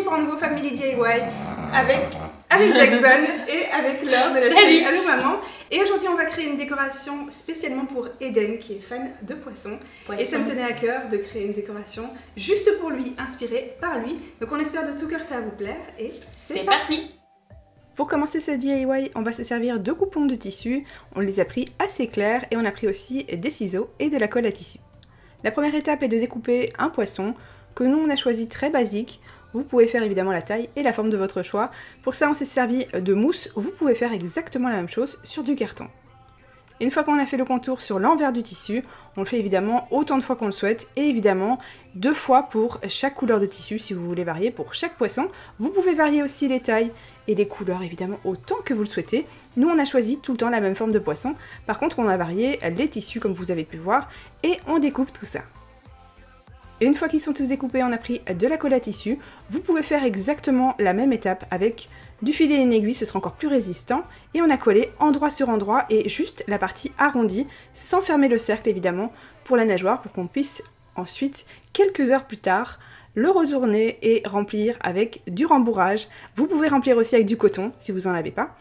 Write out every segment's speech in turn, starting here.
pour un nouveau Family DIY avec Jackson et avec Laure de la chaîne Allo Maman. Et aujourd'hui on va créer une décoration spécialement pour Eden qui est fan de poissons. Et ça me tenait à cœur de créer une décoration juste pour lui, inspirée par lui. Donc on espère de tout cœur que ça va vous plaire et c'est parti. Pour commencer ce DIY, on va se servir de coupons de tissu. On les a pris assez clairs et on a pris aussi des ciseaux et de la colle à tissu. La première étape est de découper un poisson que nous on a choisi très basique. Vous pouvez faire évidemment la taille et la forme de votre choix. Pour ça on s'est servi de mousse, vous pouvez faire exactement la même chose sur du carton. Une fois qu'on a fait le contour sur l'envers du tissu, on le fait évidemment autant de fois qu'on le souhaite et évidemment 2 fois pour chaque couleur de tissu si vous voulez varier pour chaque poisson. Vous pouvez varier aussi les tailles et les couleurs évidemment autant que vous le souhaitez. Nous on a choisi tout le temps la même forme de poisson, par contre on a varié les tissus comme vous avez pu voir et on découpe tout ça. Et une fois qu'ils sont tous découpés, on a pris de la colle à tissu. Vous pouvez faire exactement la même étape avec du filet et une aiguille, ce sera encore plus résistant. Et on a collé endroit sur endroit et juste la partie arrondie, sans fermer le cercle évidemment, pour la nageoire, pour qu'on puisse ensuite, quelques heures plus tard, le retourner et remplir avec du rembourrage. Vous pouvez remplir aussi avec du coton, si vous n'en avez pas.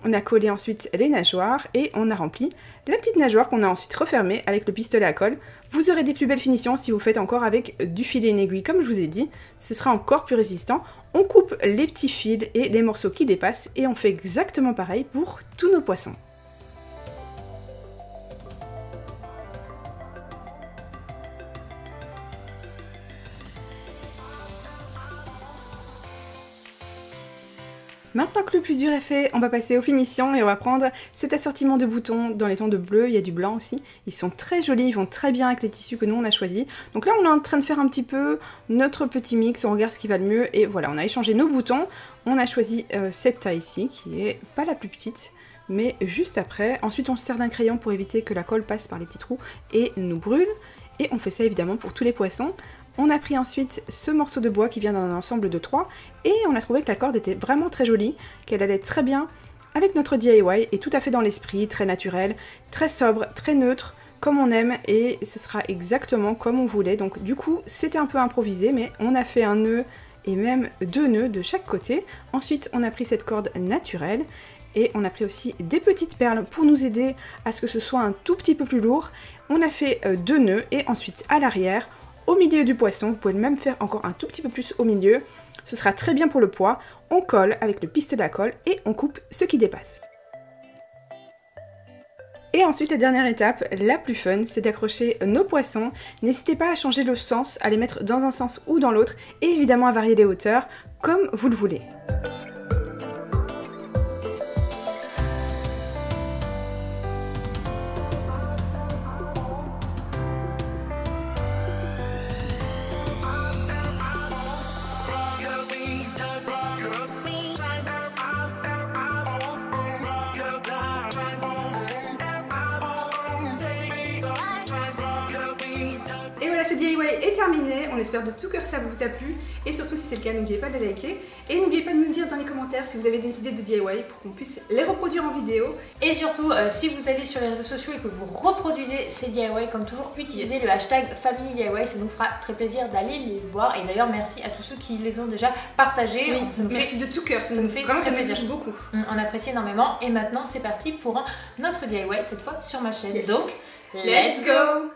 On a collé ensuite les nageoires et on a rempli la petite nageoire qu'on a ensuite refermée avec le pistolet à colle. Vous aurez des plus belles finitions si vous faites encore avec du filet et une aiguille comme je vous ai dit, ce sera encore plus résistant. On coupe les petits fils et les morceaux qui dépassent et on fait exactement pareil pour tous nos poissons. Maintenant que le plus dur est fait, on va passer aux finitions et on va prendre cet assortiment de boutons dans les tons de bleu, il y a du blanc aussi. Ils sont très jolis, ils vont très bien avec les tissus que nous on a choisis. Donc là on est en train de faire un petit peu notre petit mix, on regarde ce qui va le mieux et voilà, on a échangé nos boutons. On a choisi cette taille-ci qui est pas la plus petite, mais juste après. Ensuite on se sert d'un crayon pour éviter que la colle passe par les petits trous et nous brûle. Et on fait ça évidemment pour tous les poissons. On a pris ensuite ce morceau de bois qui vient d'un ensemble de 3 et on a trouvé que la corde était vraiment très jolie, qu'elle allait très bien avec notre DIY et tout à fait dans l'esprit, très naturel, très sobre, très neutre, comme on aime et ce sera exactement comme on voulait. Donc du coup c'était un peu improvisé mais on a fait un nœud et même 2 nœuds de chaque côté. Ensuite on a pris cette corde naturelle et on a pris aussi des petites perles pour nous aider à ce que ce soit un tout petit peu plus lourd. On a fait 2 nœuds et ensuite à l'arrière, au milieu du poisson, vous pouvez même faire encore un tout petit peu plus au milieu, ce sera très bien pour le poids. On colle avec le pistolet à colle et on coupe ce qui dépasse. Et ensuite la dernière étape, la plus fun, c'est d'accrocher nos poissons. N'hésitez pas à changer le sens, à les mettre dans un sens ou dans l'autre et évidemment à varier les hauteurs comme vous le voulez. Et voilà, ce DIY est terminé, on espère de tout cœur que ça vous a plu et surtout si c'est le cas n'oubliez pas de liker et n'oubliez pas de nous dire dans les commentaires si vous avez des idées de DIY pour qu'on puisse les reproduire en vidéo. Et surtout si vous allez sur les réseaux sociaux et que vous reproduisez ces DIY comme toujours, utilisez le hashtag FamilyDIY, ça nous fera très plaisir d'aller les voir et d'ailleurs merci à tous ceux qui les ont déjà partagés. Oui, merci de tout cœur, ça nous fait vraiment très plaisir beaucoup. On apprécie énormément et maintenant c'est parti pour un autre DIY, cette fois sur ma chaîne. Donc, let's go!